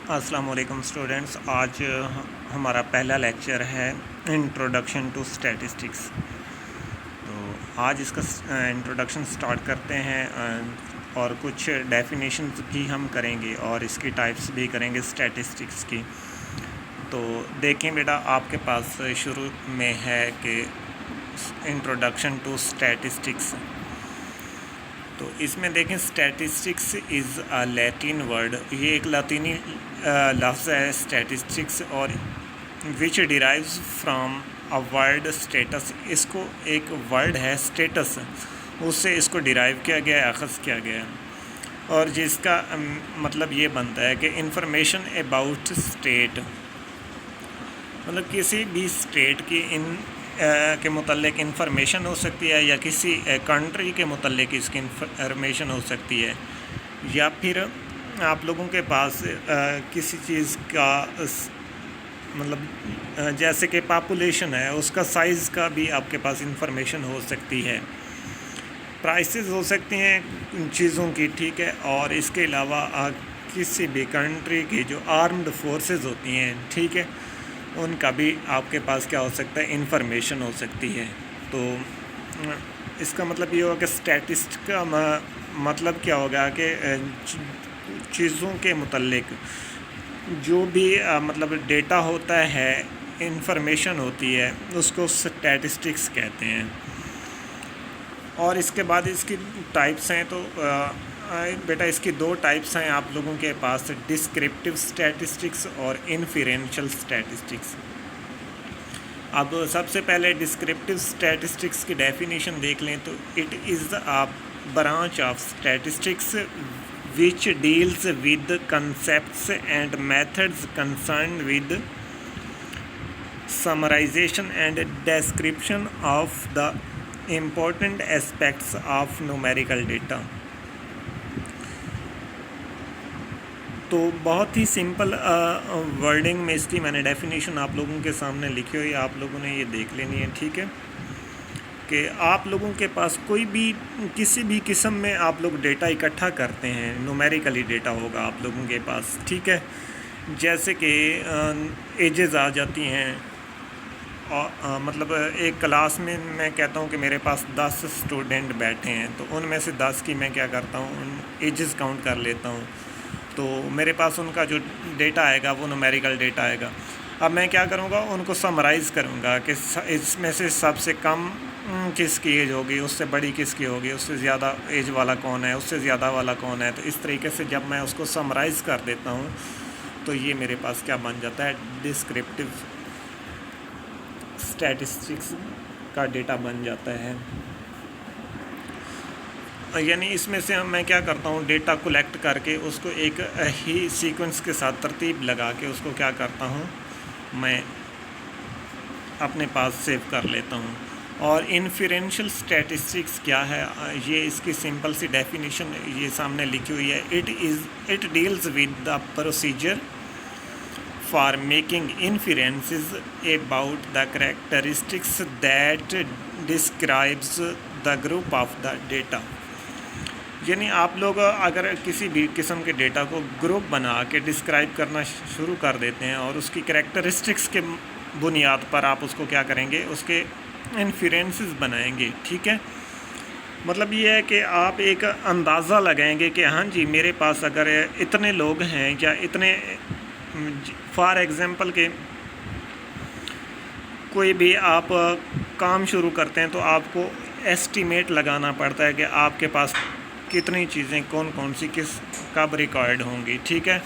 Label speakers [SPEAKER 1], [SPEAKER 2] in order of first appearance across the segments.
[SPEAKER 1] السلام علیکم اسٹوڈنٹس، آج ہمارا پہلا لیکچر ہے انٹروڈکشن ٹو اسٹیٹسٹکس۔ تو آج اس کا انٹروڈکشن سٹارٹ کرتے ہیں اور کچھ ڈیفینیشنز بھی ہم کریں گے اور اس کی ٹائپس بھی کریں گے اسٹیٹسٹکس کی۔ تو دیکھیں بیٹا، آپ کے پاس شروع میں ہے کہ انٹروڈکشن ٹو اسٹیٹسٹکس۔ تو اس میں دیکھیں statistics is a Latin word, یہ ایک لاطینی لفظ ہے اسٹیٹسٹکس، اور وچ derives from a word status. اس کو ایک ورڈ ہے اسٹیٹس، اس سے اس کو ڈیرائیو کیا گیا ہے، اخذ کیا گیا ہے، اور جس کا مطلب یہ بنتا ہے کہ انفارمیشن اباؤٹ اسٹیٹ، مطلب کسی بھی اسٹیٹ کی کے متعلق انفارمیشن ہو سکتی ہے، یا کسی کنٹری کے متعلق اس کی انفارمیشن ہو سکتی ہے، یا پھر آپ لوگوں کے پاس کسی چیز کا مطلب جیسے کہ پاپولیشن ہے، اس کا سائز کا بھی آپ کے پاس انفارمیشن ہو سکتی ہے، پرائسز ہو سکتی ہیں چیزوں کی، ٹھیک ہے، اور اس کے علاوہ کسی بھی کنٹری کی جو آرمڈ فورسز ہوتی ہیں، ٹھیک ہے، ان کا بھی آپ کے پاس کیا ہو سکتا ہے، انفارمیشن ہو سکتی ہے۔ تو اس کا مطلب یہ ہوگا کہ اسٹیٹسٹ کا مطلب کیا ہوگا کہ چیزوں کے متعلق جو بھی مطلب ڈیٹا ہوتا ہے، انفارمیشن ہوتی ہے، اس کو اسٹیٹسٹکس کہتے ہیں۔ اور اس کے بعد اس کی ٹائپس ہیں، تو بیٹا اس کی دو ٹائپس ہیں آپ لوگوں کے پاس، ڈسکرپٹیو اسٹیٹسٹکس اور انفیرنشل اسٹیٹسٹکس۔ اب سب سے پہلے ڈسکرپٹیو اسٹیٹسٹکس کی ڈیفینیشن دیکھ لیں، تو it is a branch of statistics which deals with concepts and methods concerned with summarization and description of the important aspects of numerical data۔ تو بہت ہی سمپل ورڈنگ میں اس کی میں نے ڈیفینیشن آپ لوگوں کے سامنے لکھی ہوئی ہے، آپ لوگوں نے یہ دیکھ لینی ہے، ٹھیک ہے، کہ آپ لوگوں کے پاس کوئی بھی کسی بھی قسم میں آپ لوگ ڈیٹا اکٹھا کرتے ہیں، نومیریکلی ڈیٹا ہوگا آپ لوگوں کے پاس، ٹھیک ہے، جیسے کہ ایجز آ جاتی ہیں، اور مطلب ایک کلاس میں میں کہتا ہوں کہ میرے پاس 10 اسٹوڈنٹ بیٹھے ہیں، تو ان میں سے 10 کی میں کیا کرتا ہوں، ان ایجز کاؤنٹ کر لیتا ہوں، تو میرے پاس ان کا جو ڈیٹا آئے گا وہ نومیریکل ڈیٹا آئے گا۔ اب میں کیا کروں گا، ان کو سمرائز کروں گا کہ اس میں سے سب سے کم کس کی ایج ہوگی، اس سے بڑی کس کی ہوگی، اس سے زیادہ ایج والا کون ہے، اس سے زیادہ والا کون ہے۔ تو اس طریقے سے جب میں اس کو سمرائز کر دیتا ہوں تو یہ میرے پاس کیا بن جاتا ہے، ڈسکرپٹیو اسٹیٹسٹکس کا ڈیٹا بن جاتا ہے۔ یعنی اس میں سے میں کیا کرتا ہوں، ڈیٹا کلیکٹ کر کے اس کو ایک ہی سیکوینس کے ساتھ ترتیب لگا کے اس کو کیا کرتا ہوں، میں اپنے پاس سیو کر لیتا ہوں۔ اور انفیرنشل اسٹیٹسٹکس کیا ہے، یہ اس کی سمپل سی ڈیفینیشن یہ سامنے لکھی ہوئی ہے، it deals with the procedure for making inferences about the characteristics that describes the group of the data. یعنی آپ لوگ اگر کسی بھی قسم کے ڈیٹا کو گروپ بنا کے ڈسکرائب کرنا شروع کر دیتے ہیں، اور اس کی کریکٹرسٹکس کے بنیاد پر آپ اس کو کیا کریں گے، اس کے انفیرنسز بنائیں گے، ٹھیک ہے، مطلب یہ ہے کہ آپ ایک اندازہ لگائیں گے کہ ہاں جی میرے پاس اگر اتنے لوگ ہیں، یا اتنے، فار ایگزامپل کہ کوئی بھی آپ کام شروع کرتے ہیں تو آپ کو ایسٹیمیٹ لگانا پڑتا ہے کہ آپ کے پاس کتنی چیزیں کون کون سی کس کب ریکوائرڈ ہوں گی، ٹھیک ہے،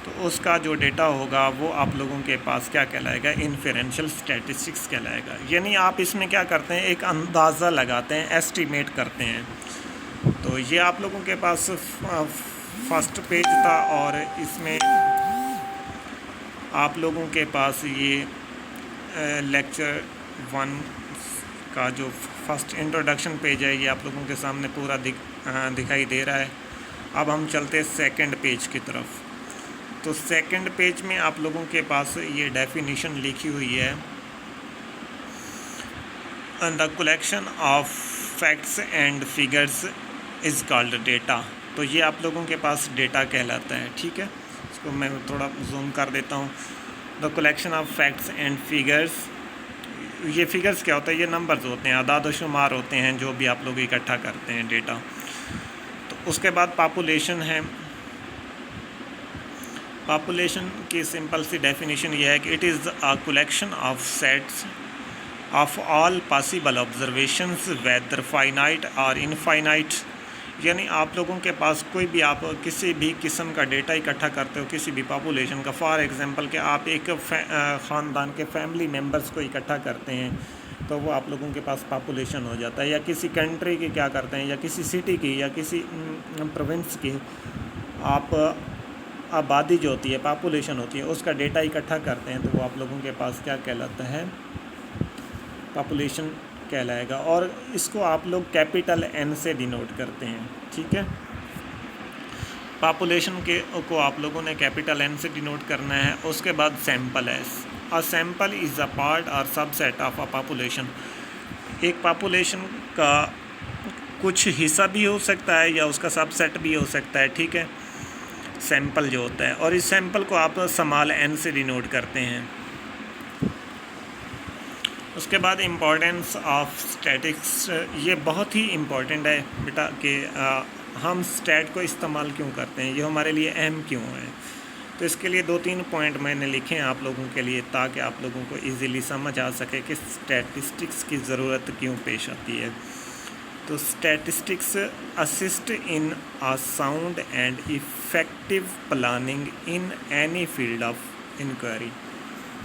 [SPEAKER 1] تو اس کا جو ڈیٹا ہوگا وہ آپ لوگوں کے پاس کیا کہلائے گا، انفیرنشل اسٹیٹسٹکس کہلائے گا۔ یعنی آپ اس میں کیا کرتے ہیں، ایک اندازہ لگاتے ہیں، ایسٹیمیٹ کرتے ہیں۔ تو یہ آپ لوگوں کے پاس فرسٹ پیج تھا، اور اس میں آپ لوگوں کے پاس یہ لیکچر 1 کا جو فرسٹ انٹروڈکشن پیج ہے، یہ آپ لوگوں کے سامنے پورا دکھائی دے رہا ہے۔ اب ہم چلتے سیکنڈ پیج کی طرف۔ تو سیکنڈ پیج میں آپ لوگوں کے پاس یہ ڈیفینیشن لکھی ہوئی ہے، the collection of facts and figures is called data. تو یہ آپ لوگوں کے پاس ڈیٹا کہلاتا ہے، ٹھیک ہے، کو میں تھوڑا زوم کر دیتا ہوں. The collection of facts and figures. یہ فگرس کیا ہوتا ہے؟ یہ نمبرز ہوتے ہیں، اعداد و شمار ہوتے ہیں جو بھی آپ لوگ اکٹھا کرتے ہیں ڈیٹا. تو اس کے بعد پاپولیشن ہے. پاپولیشن کی سمپل سی ڈیفینیشن یہ ہے کہ it is a collection of sets of all possible observations weather finite اور انفائنائٹ. یعنی آپ لوگوں کے پاس کوئی بھی آپ کسی بھی قسم کا ڈیٹا اکٹھا کرتے ہو کسی بھی پاپولیشن کا، فار ایگزامپل کہ آپ ایک خاندان کے فیملی ممبرس کو اکٹھا کرتے ہیں تو وہ آپ لوگوں کے پاس پاپولیشن ہو جاتا ہے. یا کسی کنٹری کی کیا کرتے ہیں، یا کسی سٹی کی یا کسی پروونس کی آپ آبادی جو ہوتی ہے، پاپولیشن ہوتی ہے، اس کا ڈیٹا اکٹھا کرتے ہیں تو وہ آپ لوگوں کے پاس کیا کہلاتا ہے؟ پاپولیشن کہلائے گا. اور اس کو آپ لوگ کیپیٹل این سے ڈینوٹ کرتے ہیں. ٹھیک ہے، پاپولیشن کو آپ لوگوں نے کیپیٹل این سے ڈینوٹ کرنا ہے. اس کے بعد سیمپل ہے. A sample is a part or subset of a population. ایک پاپولیشن کا کچھ حصہ بھی ہو سکتا ہے یا اس کا سب سیٹ بھی ہو سکتا ہے. ٹھیک ہے، سیمپل جو ہوتا ہے، اور اس سیمپل کو آپ سمال این سے ڈینوٹ کرتے ہیں. اس کے بعد امپورٹینس آف اسٹیٹکس. یہ بہت ہی امپورٹنٹ ہے بیٹا کہ ہم اسٹیٹ کو استعمال کیوں کرتے ہیں، یہ ہمارے لیے اہم کیوں ہے. تو اس کے لیے 2-3 پوائنٹ میں نے لکھے ہیں آپ لوگوں کے لیے تاکہ آپ لوگوں کو ایزیلی سمجھ آ سکے کہ اسٹیٹسٹکس کی ضرورت کیوں پیش آتی ہے. تو statistics assist in a sound and effective planning in any field of inquiry.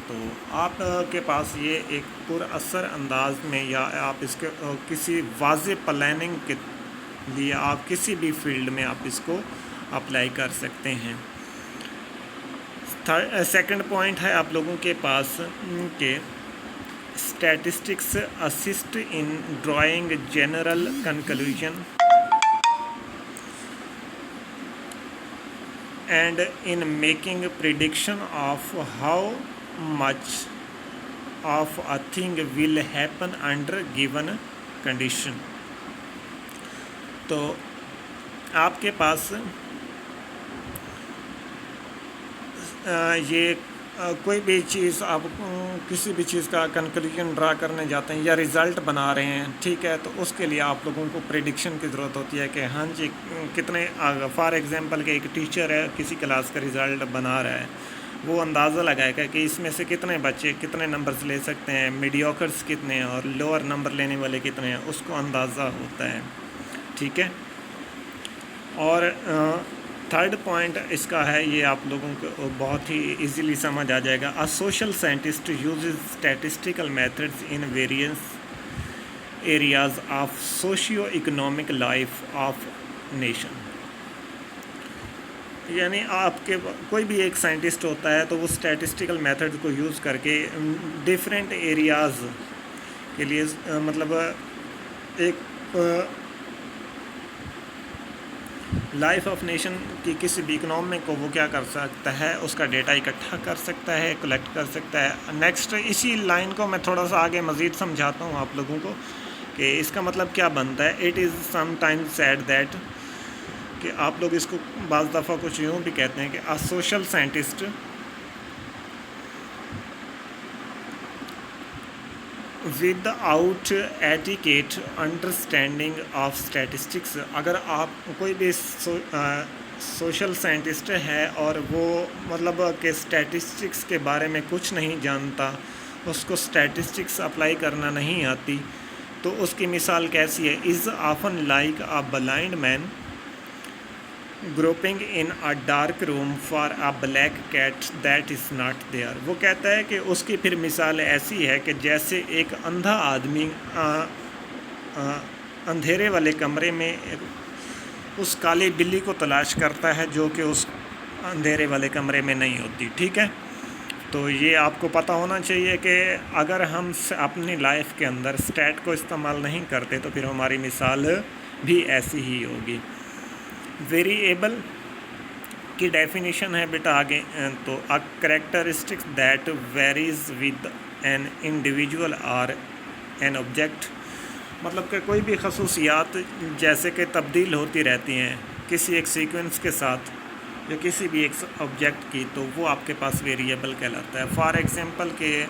[SPEAKER 1] تو آپ کے پاس یہ ایک پر اثر انداز میں یا آپ اس کے کسی واضح پلاننگ کے لیے آپ کسی بھی فیلڈ میں آپ اس کو اپلائی کر سکتے ہیں. سیکنڈ پوائنٹ ہے آپ لوگوں کے پاس کہ statistics assist in drawing general conclusion and in making prediction of how much of a thing will happen under given condition. تو آپ کے پاس یہ کوئی بھی چیز آپ کسی بھی چیز کا کنکلوژن ڈرا کرنے جاتے ہیں یا رزلٹ بنا رہے ہیں. ٹھیک ہے، تو اس کے لیے آپ لوگوں کو پریڈکشن کی ضرورت ہوتی ہے کہ ہاں جی کتنے، فار ایگزامپل کہ ایک ٹیچر ہے کسی کلاس کا رزلٹ بنا رہا ہے، وہ اندازہ لگائے گا کہ اس میں سے کتنے بچے کتنے نمبرز لے سکتے ہیں، میڈیوکرز کتنے ہیں اور لوور نمبر لینے والے کتنے ہیں، اس کو اندازہ ہوتا ہے. ٹھیک ہے، اور تھرڈ پوائنٹ اس کا ہے، یہ آپ لوگوں کو بہت ہی ایزیلی سمجھ آ جائے گا. A social scientist uses statistical methods in various areas of socio economic life of nation. یعنی آپ کے کوئی بھی ایک سائنٹسٹ ہوتا ہے تو وہ اسٹیٹسٹیکل میتھڈ کو یوز کر کے ڈفرینٹ ایریاز کے لیے مطلب ایک لائف آف نیشن کی کسی بھی اکنامی کو وہ کیا کر سکتا ہے، اس کا ڈیٹا اکٹھا کر سکتا ہے، کلیکٹ کر سکتا ہے. نیکسٹ اسی لائن کو میں تھوڑا سا آگے مزید سمجھاتا ہوں آپ لوگوں کو کہ اس کا مطلب کیا بنتا ہے. It is some time said that کہ آپ لوگ اس کو بعض دفعہ کچھ یوں بھی کہتے ہیں کہ اے social scientist with out etiquette understanding of statistics. اگر آپ کوئی بھی سوشل سائنٹسٹ ہے اور وہ مطلب کہ اسٹیٹسٹکس کے بارے میں کچھ نہیں جانتا، اس کو اسٹیٹسٹکس اپلائی کرنا نہیں آتی، تو اس کی مثال کیسی ہے؟ Is often like a blind man groping in a dark room for a black cat that is not there. وہ کہتا ہے کہ اس کی پھر مثال ایسی ہے کہ جیسے ایک اندھا آدمی اندھیرے والے کمرے میں اس کالی بلی کو تلاش کرتا ہے جو کہ اس اندھیرے والے کمرے میں نہیں ہوتی. ٹھیک ہے، تو یہ آپ کو پتہ ہونا چاہیے کہ اگر ہم اپنی لائف کے اندر اسٹیٹ کو استعمال نہیں کرتے تو پھر ہماری مثال بھی ایسی ہی ہوگی. ویریبل کی ڈیفینیشن ہے بیٹا آگے. تو a characteristics that varies with an individual اور این آبجیکٹ. مطلب کہ کوئی بھی خصوصیات جیسے کہ تبدیل ہوتی رہتی ہیں کسی ایک سیکوینس کے ساتھ یا کسی بھی ایک آبجیکٹ کی، تو وہ آپ کے پاس ویریبل کہلاتا ہے۔ فار ایگزامپل کہ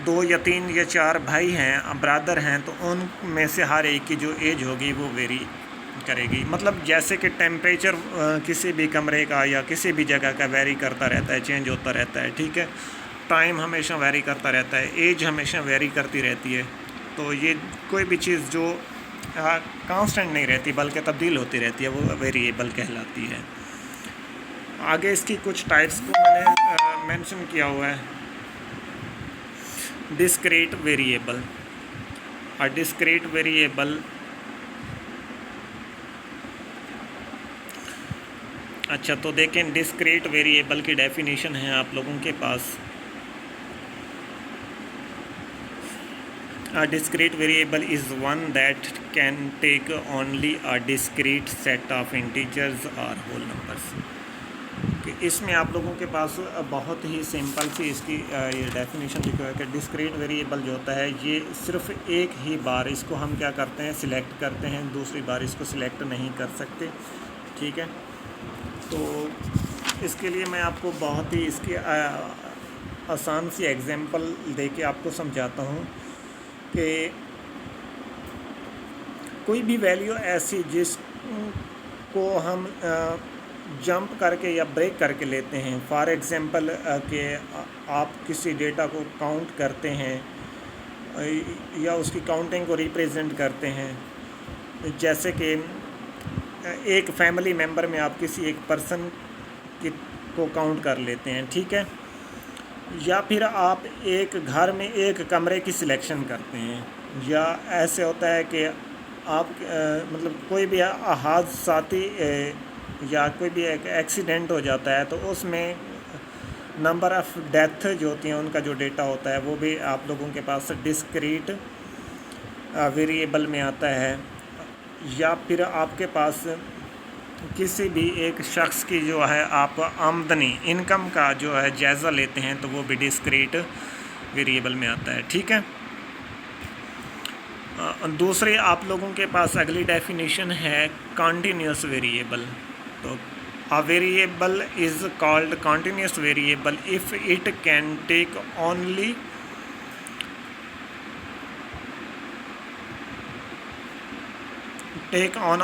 [SPEAKER 1] 2 یا 3 یا 4 بھائی ہیں، برادر ہیں، تو ان میں سے ہر ایک کی جو ایج ہوگی وہ ویری کرے گی۔ مطلب جیسے کہ ٹیمپریچر کسی بھی کمرے کا یا کسی بھی جگہ کا ویری کرتا رہتا ہے، چینج ہوتا رہتا ہے، ٹھیک ہے، ٹائم ہمیشہ ویری کرتا رہتا ہے، ایج ہمیشہ ویری کرتی رہتی ہے، تو یہ کوئی بھی چیز جو کانسٹنٹ نہیں رہتی بلکہ تبدیل ہوتی رہتی ہے وہ ویریبل کہلاتی ہے۔ آگے اس کی کچھ ٹائپس کو میں نے مینشن کیا ہوا ہے۔ ڈسکریٹ ویریبل، ڈسکریٹ ویریبل اچھا تو دیکھیں ڈسکریٹ ویریبل کی ڈیفینیشن ہے آپ لوگوں کے پاس۔ A discrete variable is one that can take only a discrete set of integers or whole numbers۔ کہ اس میں آپ لوگوں کے پاس بہت ہی سمپل سی اس کی یہ ڈیفینیشن لکھا ہے کہ ڈسکریٹ ویریبل جو ہوتا ہے یہ صرف ایک ہی بار اس کو ہم کیا کرتے ہیں، سلیکٹ کرتے ہیں، دوسری بار اس کو سلیکٹ نہیں کر سکتے، ٹھیک ہے۔ تو اس کے لیے میں آپ کو بہت ہی اس کی آسان سی ایگزامپل دے کے آپ کو سمجھاتا ہوں کہ کوئی بھی ویلیو ایسی جس کو ہم جمپ کر کے یا بریک کر کے لیتے ہیں، فار ایگزامپل کہ آپ کسی ڈیٹا کو کاؤنٹ کرتے ہیں یا اس کی کاؤنٹنگ کو ریپریزنٹ کرتے ہیں، جیسے کہ ایک فیملی ممبر میں آپ کسی ایک پرسن کو کاؤنٹ کر لیتے ہیں، ٹھیک ہے، یا پھر آپ ایک گھر میں ایک کمرے کی سلیکشن کرتے ہیں، یا ایسے ہوتا ہے کہ آپ مطلب کوئی بھی حادثاتی یا کوئی بھی ایک ایکسیڈنٹ ہو جاتا ہے تو اس میں نمبر آف ڈیتھ جو ہوتی ہیں ان کا جو ڈیٹا ہوتا ہے وہ بھی آپ لوگوں کے پاس ڈسکریٹ ویریبل میں آتا ہے، یا پھر آپ کے پاس کسی بھی ایک شخص کی جو ہے آپ آمدنی انکم کا جو ہے جائزہ لیتے ہیں تو وہ بھی ڈسکریٹ ویریبل میں آتا ہے، ٹھیک ہے۔ دوسری آپ لوگوں کے پاس اگلی ڈیفینیشن ہے کنٹینیوس ویریبل۔ تو a variable is called continuous variable if it can take on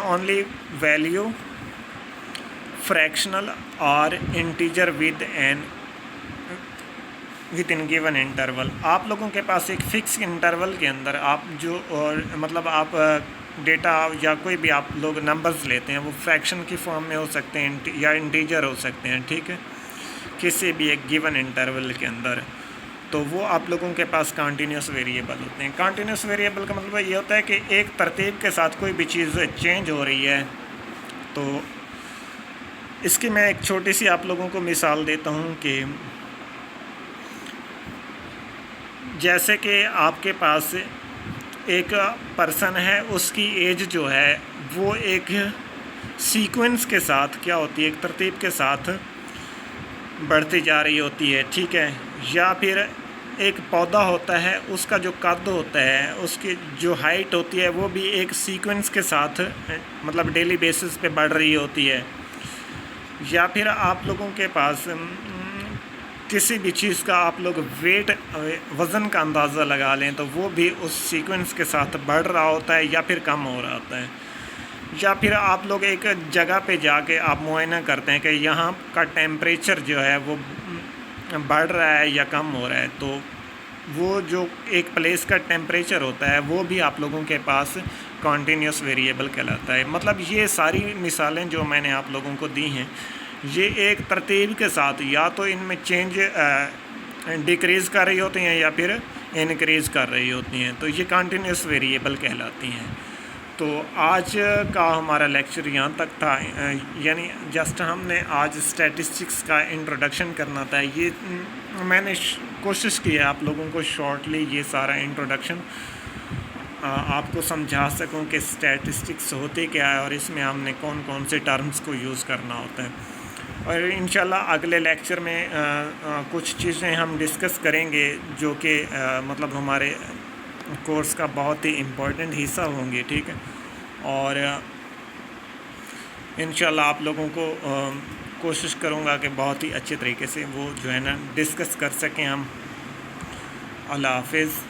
[SPEAKER 1] only value fractional or integer within given interval۔ آپ لوگوں کے پاس ایک فکس انٹرول کے اندر آپ جو مطلب آپ ڈیٹا یا کوئی بھی آپ لوگ نمبرز لیتے ہیں وہ فریکشن کی فارم میں ہو سکتے ہیں یا انٹیجر ہو سکتے ہیں، ٹھیک ہے، کسی بھی ایک گیون انٹرول کے اندر، تو وہ آپ لوگوں کے پاس کنٹینیوس ویریبل ہوتے ہیں۔ کنٹینیوس ویریبل کا مطلب یہ ہوتا ہے کہ ایک ترتیب کے ساتھ کوئی بھی چیز چینج ہو رہی ہے۔ تو اس کی میں ایک چھوٹی سی آپ لوگوں کو مثال دیتا ہوں کہ جیسے کہ آپ کے پاس ایک پرسن ہے، اس کی ایج جو ہے وہ ایک سیکوینس کے ساتھ کیا ہوتی ہے، ایک ترتیب کے ساتھ بڑھتی جا رہی ہوتی ہے، ٹھیک ہے، یا پھر ایک پودا ہوتا ہے، اس کا جو قد ہوتا ہے، اس کی جو ہائٹ ہوتی ہے وہ بھی ایک سیکوینس کے ساتھ مطلب ڈیلی بیسس پہ بڑھ رہی ہوتی ہے، یا پھر آپ لوگوں کے پاس کسی بھی چیز کا آپ لوگ ویٹ وزن کا اندازہ لگا لیں تو وہ بھی اس سیکوینس کے ساتھ بڑھ رہا ہوتا ہے یا پھر کم ہو رہا ہوتا ہے، یا پھر آپ لوگ ایک جگہ پہ جا کے آپ معائنہ کرتے ہیں کہ یہاں کا ٹیمپریچر جو ہے وہ بڑھ رہا ہے یا کم ہو رہا ہے، تو وہ جو ایک پلیس کا ٹیمپریچر ہوتا ہے وہ بھی آپ لوگوں کے پاس کنٹینیوس ویریبل کہلاتا ہے۔ مطلب یہ ساری مثالیں جو میں نے آپ لوگوں کو دی ہیں یہ ایک ترتیب کے ساتھ یا تو ان میں چینج ڈیکریز کر رہی ہوتی ہیں یا پھر انکریز کر رہی ہوتی ہیں، تو یہ کنٹینیوس ویریبل کہلاتی ہیں۔ تو آج کا ہمارا لیکچر یہاں تک تھا، یعنی جسٹ ہم نے آج اسٹیٹسٹکس کا انٹروڈکشن کرنا تھا۔ یہ میں نے کوشش کی ہے آپ لوگوں کو شارٹلی یہ سارا انٹروڈکشن آپ کو سمجھا سکوں کہ اسٹیٹسٹکس ہوتے کیا ہے اور اس میں ہم نے کون کون سے ٹرمز کو یوز کرنا ہوتا ہے، اور انشاءاللہ اگلے لیکچر میں کچھ چیزیں ہم ڈسکس کریں گے جو کہ مطلب ہمارے کورس کا بہت ہی امپورٹنٹ حصہ ہوں گے، ٹھیک ہے، اور انشاءاللہ آپ لوگوں کو کوشش کروں گا کہ بہت ہی اچھے طریقے سے وہ جو ہے نا ڈسکس کر سکیں ہم. اللہ حافظ.